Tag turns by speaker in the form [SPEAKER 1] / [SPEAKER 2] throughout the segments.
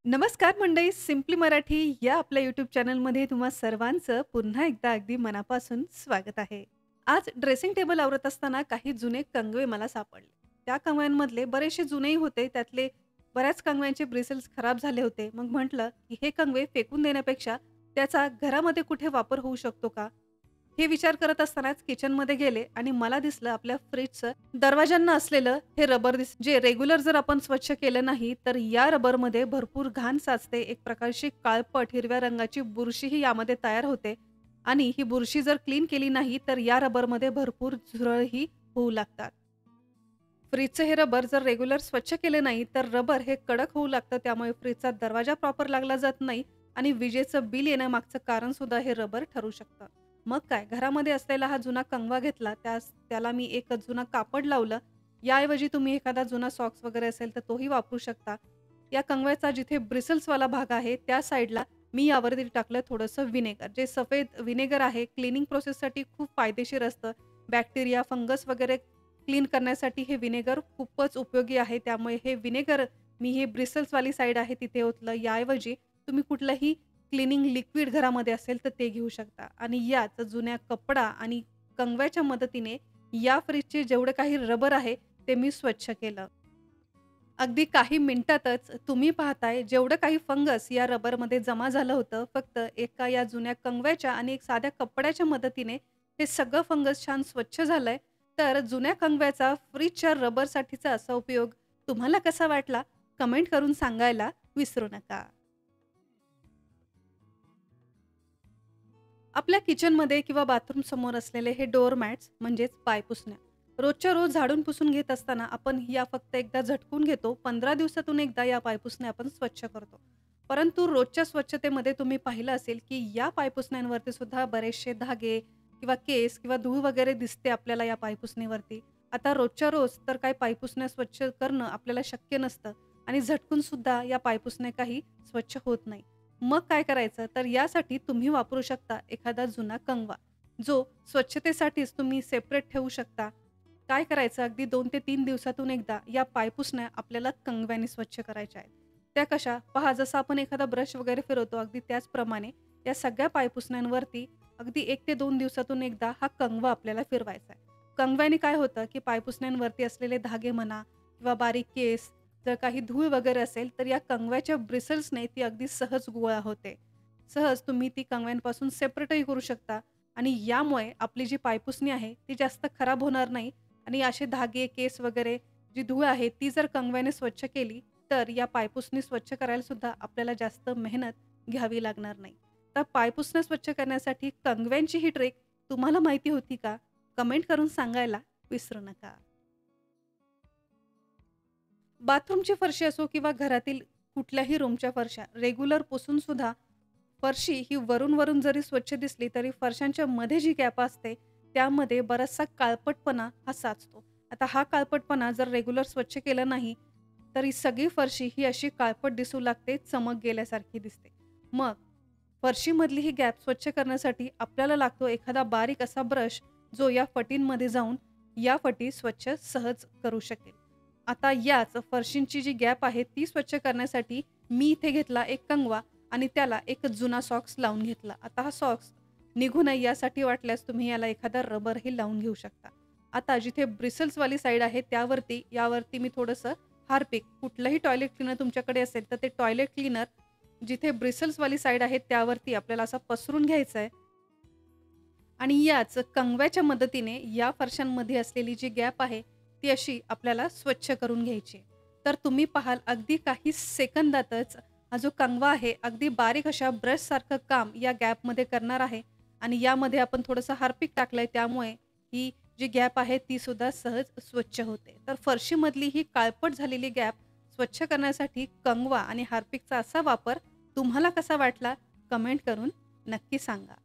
[SPEAKER 1] नमस्कार मंडळी, सिम्पली मराठी या आपल्या यूट्यूब चॅनलमध्ये तुम्हा सर्वांचं पुन्हा एकदा अगदी मनापासून स्वागत आहे. आज ड्रेसिंग टेबल आवरत असताना काही जुने कंगवे मला सापडले. त्या कंगव्यांमधले बरेचसे जुनेही होते, त्यातले बऱ्याच कंगव्यांचे ब्रिसल्स खराब झाले होते. मग म्हटलं, की हे कंगवे फेकून देण्यापेक्षा त्याचा घरामध्ये कुठे वापर होऊ शकतो का? हे विचार करत असतानाच किचनमध्ये गेले आणि मला दिसलं आपल्या फ्रिजचं दरवाजांना असलेलं हे रबर जे रेग्युलर जर आपण स्वच्छ केलं नाही, तर या रबरमध्ये भरपूर घाण साचते. एक प्रकारची काळपट हिरव्या रंगाची बुरशीही यामध्ये तयार होते आणि ही बुरशी जर क्लीन केली नाही, तर या रबरमध्ये भरपूर झुरळही होऊ लागतात. फ्रिजचं हे रबर जर रेग्युलर स्वच्छ केले नाही, तर रबर हे कडक होऊ लागतं. त्यामुळे फ्रिजचा दरवाजा प्रॉपर लागला जात नाही आणि विजेचं बिल येण्यामागचं कारण सुद्धा हे रबर ठरू शकतं. मग काय, घरामध्ये असलेला हा जुना कंगवा घेतला, त्याला मी एक जुना कापड लावलं. याऐवजी तुम्ही एखादा जुना सॉक्स वगैरे असेल, तर तोही वापरू शकता. या कंगव्याचा जिथे ब्रिसल्सवाला भाग आहे, त्या साईडला मी यावरती टाकलं थोडंसं व्हिनेगर. जे सफेद व्हिनेगर आहे, क्लीनिंग प्रोसेससाठी खूप फायदेशीर असतं. बॅक्टेरिया, फंगस वगैरे क्लीन करण्यासाठी हे व्हिनेगर खूपच उपयोगी आहे. त्यामुळे हे व्हिनेगर मी हे ब्रिसल्सवाली साइड आहे तिथे ओतलं. याऐवजी तुम्ही कुठलंही क्लीनिंग लिक्विड घरामध्ये असेल तर ते घेऊ शकता आणि याच जुन्या कपडा आणि कंगव्याच्या मदतीने या फ्रिजचे जेवढं काही रबर आहे ते मी स्वच्छ केलं. अगदी काही मिनिटातच तुम्ही पाहताय जेवढं काही फंगस या रबरमध्ये जमा झालं होतं, फक्त एका या जुन्या कंगव्याच्या आणि एक साध्या कपड्याच्या मदतीने हे सगळं फंगस छान स्वच्छ झालंय. तर जुन्या कंगव्याचा फ्रिजच्या रबरसाठीचा असा उपयोग तुम्हाला कसा वाटला? कमेंट करून सांगायला विसरू नका. आपल्या किचनमध्ये किंवा बाथरूम समोर असलेले हे डोअर मॅट्स म्हणजेच पायपुसण्या रोजच्या रोज झाडून पुसून घेत असताना आपण या फक्त एकदा झटकून घेतो. 15 दिवसातून एकदा या पायपुसण्या आपण स्वच्छ करतो. परंतु रोजच्या स्वच्छतेमध्ये तुम्ही पाहिलं असेल की या पायपुसण्यांवरती सुद्धा बरेचसे धागे किंवा केस किंवा धूळ वगैरे दिसते आपल्याला या पायपुसणीवरती. आता रोजच्या रोज तर काही पायपुसण्या स्वच्छ करणं आपल्याला शक्य नसतं आणि झटकून सुद्धा या पायपुसण्या काही स्वच्छ होत नाही. मग काय करायचं? तर यासाठी तुम्ही वापरू शकता एखादा जुना कंगवा, जो स्वच्छतेसाठीच तुम्ही सेपरेट ठेवू शकता. काय करायचं? अगदी 2 ते 3 दिवसातून एकदा या पायपुसण्या आपल्याला कंगव्याने स्वच्छ करायच्या आहेत. त्या कशा? पहा, जसं आपण एखादा ब्रश वगैरे फिरवतो, अगदी त्याचप्रमाणे या सगळ्या पायपुसण्यांवरती अगदी 1 ते 2 दिवसातून एकदा हा कंगवा आपल्याला फिरवायचा आहे. कंगव्याने काय होतं, की पायपुसण्यांवरती असलेले धागे म्हणा किंवा बारीक केस, जर काही धूळ वगैरे असेल, तर या कंगव्याच्या ब्रिसल्सने ती अगदी सहज गोळा होते. सहज तुम्ही ती कंगव्यांपासून सेपरेटही करू शकता आणि यामुळे आपली जी पायपुसणी आहे, ती जास्त खराब होणार नाही आणि असे धागे, केस वगैरे जी धूळ आहे, ती जर कंगव्याने स्वच्छ केली, तर या पायपुसणी स्वच्छ करायला सुद्धा आपल्याला जास्त मेहनत घ्यावी लागणार नाही. तर पायपुसण्या स्वच्छ करण्यासाठी कंगव्यांची ही ट्रिक तुम्हाला माहिती होती का? कमेंट करून सांगायला विसरू नका. बाथरूमची फरशी असो किंवा घरातील कुठल्याही रूमच्या फरशा रेग्युलर पुसून सुद्धा फरशी ही वरून-वरून जरी स्वच्छ दिसली, तरी फरशांच्या मध्ये जी गॅप असते, त्यामध्ये बराचसा काळपटपणा हा साचतो. आता हा काळपटपणा जर रेग्युलर स्वच्छ केलं नाही, तर ही सगळी फरशी ही अशी काळपट दिसू लागते, चमक गेल्यासारखी दिसते. मग फरशीमधली ही गॅप स्वच्छ करण्यासाठी आपल्याला लागतो एखादा बारीक असा ब्रश, जो या फटींमध्ये जाऊन या फटी स्वच्छ सहज करू शकेल. आता याच फरशींची जी गॅप आहे, ती स्वच्छ करण्यासाठी मी इथे घेतला एक कंगवा आणि त्याला एक जुना सॉक्स लावून घेतला. आता हा सॉक्स निघू नये यासाठी वाटल्यास तुम्ही याला एखादा रबरही लावून घेऊ शकता. आता जिथे ब्रिसल्सवाली साईड आहे यावरती मी थोडंसं हार्पिक, कुठलंही टॉयलेट क्लीनर तुमच्याकडे असेल तर ते टॉयलेट क्लीनर जिथे ब्रिसल्सवाली साईड आहे त्यावरती आपल्याला असा पसरून घ्यायचा आहे आणि याच कंगव्याच्या मदतीने या फरशांमध्ये असलेली जी गॅप आहे ती अशी आपल्याला स्वच्छ करून घ्यायची. तर तुम्ही पाहाल अगदी काही सेकंदातच हा जो कंगवा आहे अगदी बारीक अशा ब्रशसारखं काम या गॅपमध्ये करणार आहे आणि यामध्ये आपण थोडंसं हार्पिक टाकलंय, त्यामुळे ही जी गॅप आहे ती सुद्धा सहज स्वच्छ होते. तर फरशीमधली ही काळपट झालेली गॅप स्वच्छ करण्यासाठी कंगवा आणि हार्पिकचा असा वापर तुम्हाला कसा वाटला? कमेंट करून नक्की सांगा.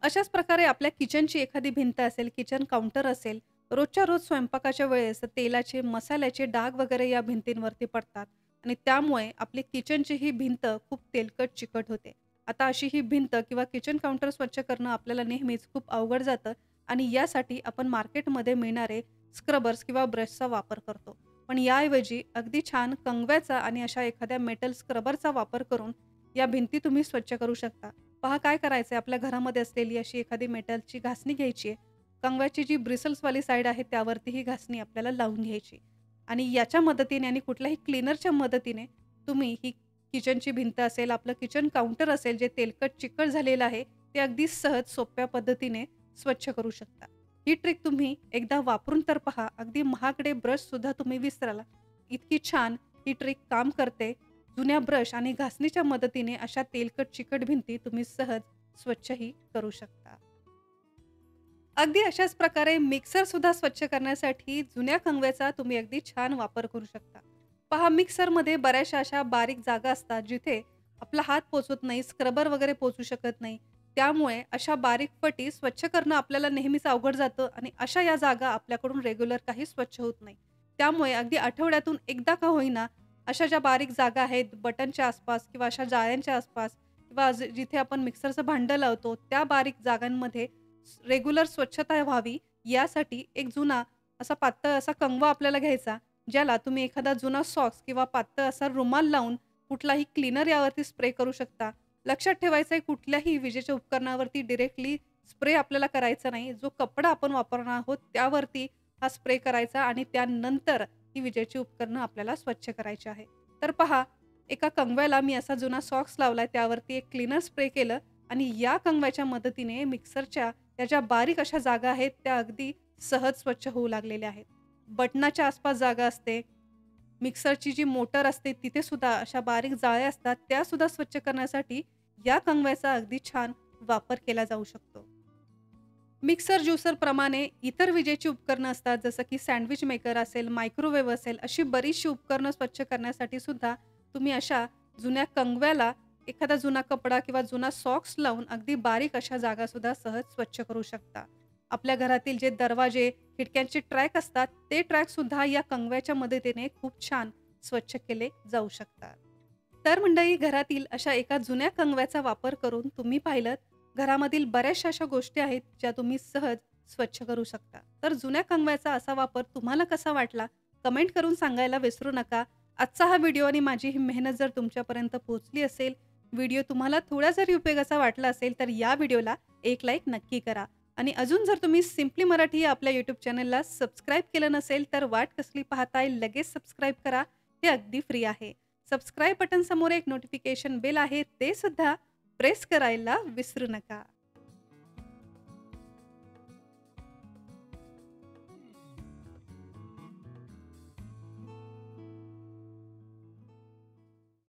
[SPEAKER 1] अशाच प्रकारे आपल्या किचनची एखादी भिंत असेल, किचन काउंटर असेल, रोजच्या रोज स्वयंपाकाच्या वेळेस तेलाचे, मसाल्याचे डाग वगैरे या भिंतींवरती पडतात आणि त्यामुळे आपली किचनची ही भिंत खूप तेलकट, चिकट होते. आता अशी ही भिंत किंवा किचन काउंटर स्वच्छ करणं आपल्याला नेहमीच खूप अवघड जातं आणि यासाठी आपण मार्केटमध्ये मिळणारे स्क्रबर्स किंवा ब्रशचा वापर करतो. पण याऐवजी अगदी छान कंगव्याचा आणि अशा एखाद्या मेटल स्क्रबरचा वापर करून या भिंती तुम्ही स्वच्छ करू शकता. पहा काय करायचंय, आपल्या घरामध्ये असलेली अशी एखादी मेटलची घासणी घ्यायची आहे. कंगव्याची जी ब्रिसल्सवाली साईड आहे त्यावरती ही घासणी आपल्याला लावून घ्यायची आणि याच्या मदतीने आणि कुठल्याही क्लीनरच्या मदतीने तुम्ही ही किचनची भिंत असेल, आपलं किचन काउंटर असेल, जे तेलकट चिकट झालेलं आहे, ते अगदी सहज सोप्या पद्धतीने स्वच्छ करू शकता. ही ट्रिक तुम्ही एकदा वापरून तर पहा. अगदी महागडे ब्रशसुद्धा तुम्ही विसराल. इतकी छान ही ट्रिक काम करते. जुन्या ब्रश आणि घासणीच्या मदतीने अशा तेलकट चिकट भिंती तुम्ही सहज स्वच्छही करू शकता. अगदी अशाच प्रकारे मिक्सरसुद्धा स्वच्छ करण्यासाठी जुन्या कंगव्याचा तुम्ही अगदी छान वापर करू शकता. पहा, मिक्सरमध्ये बऱ्याचशा अशा बारीक जागा असतात जिथे आपला हात पोहोचत नाही, स्क्रबर वगैरे पोहोचू शकत नाही. त्यामुळे अशा बारीक फटी स्वच्छ करणं आपल्याला नेहमीच अवघड जातं आणि अशा या जागा आपल्याकडून रेग्युलर काही स्वच्छ होत नाही. त्यामुळे अगदी आठवड्यातून एकदा का होईना अशा ज्या बारीक जागा आहेत बटनच्या आसपास किंवा अशा जाळ्यांच्या आसपास किंवा जिथे आपण मिक्सरचं भांडं लावतो त्या बारीक जागांमध्ये रेग्युलर स्वच्छता व्हावी यासाठी एक जुना असा पातळ असा कंगवा आपल्याला घ्यायचा, ज्याला तुम्ही एखादा जुना सॉक्स किंवा पातळ असा रुमाल लावून कुठलाही क्लीनर यावरती स्प्रे करू शकता. लक्षात ठेवायचं आहे, कुठल्याही विजेच्या उपकरणावरती डायरेक्टली स्प्रे आपल्याला करायचा नाही. जो कपडा आपण वापरणार आहोत त्यावरती हा स्प्रे करायचा आणि त्यानंतर ही विजेची उपकरणं आपल्याला स्वच्छ करायची आहे. तर पहा, एका कंगव्याला मी असा जुना सॉक्स लावलाय, त्यावरती एक क्लीनर स्प्रे केलं आणि या कंगव्याच्या मदतीने मिक्सरच्या त्या ज्या बारीक अशा जागा आहेत त्या अगदी सहज स्वच्छ होऊ लागलेल्या आहेत. बटनाच्या आसपास जागा असते, मिक्सरची जी मोटर असते तिथे सुद्धा अशा बारीक जाळ्या असतात, त्या सुद्धा स्वच्छ करण्यासाठी या कंगव्याचा अगदी छान वापर केला जाऊ शकतो. मिक्सर ज्युसर प्रमाणे इतर विजेची उपकरणं असतात, जसं की सँडविच मेकर असेल, मायक्रोवेव्ह असेल, अशी बरीचशी उपकरणं स्वच्छ करण्यासाठी सुद्धा तुम्ही अशा जुन्या कंगव्याला एखादा जुना कपडा किंवा जुना सॉक्स लावून अगदी बारीक अशा जागा सुद्धा सहज स्वच्छ करू शकता. आपल्या घरातील जे दरवाजे, खिडक्यांचे ट्रॅक असतात, ते ट्रॅक सुद्धा या कंगव्याच्या मदतीने खूप छान स्वच्छ केले जाऊ शकतात. तर मंडळी, घरातील अशा एका जुन्या कंगव्याचा वापर करून तुम्ही पाहिलं घरामधील बऱ्याचशा अशा गोष्टी आहेत ज्या तुम्ही सहज स्वच्छ करू शकता. तर जुन्या कंगव्याचा असा वापर तुम्हाला कसा वाटला कमेंट करून सांगायला विसरू नका. आजचा हा व्हिडिओ आणि माझी ही मेहनत जर तुमच्यापर्यंत पोहोचली असेल, व्हिडिओ तुम्हाला थोडा जरी उपयोगाचा वाटला असेल, तर या व्हिडिओला एक लाईक नक्की करा. आणि अजून जर तुम्ही सिम्पली मराठी या आपल्या यूट्यूब चॅनलला सबस्क्राईब केलं नसेल, तर वाट कसली पाहताय, लगेच सबस्क्राईब करा. हे अगदी फ्री आहे. सबस्क्राईब बटन समोर एक नोटिफिकेशन बेल आहे, ते सुद्धा प्रेस करायला विसरू नका.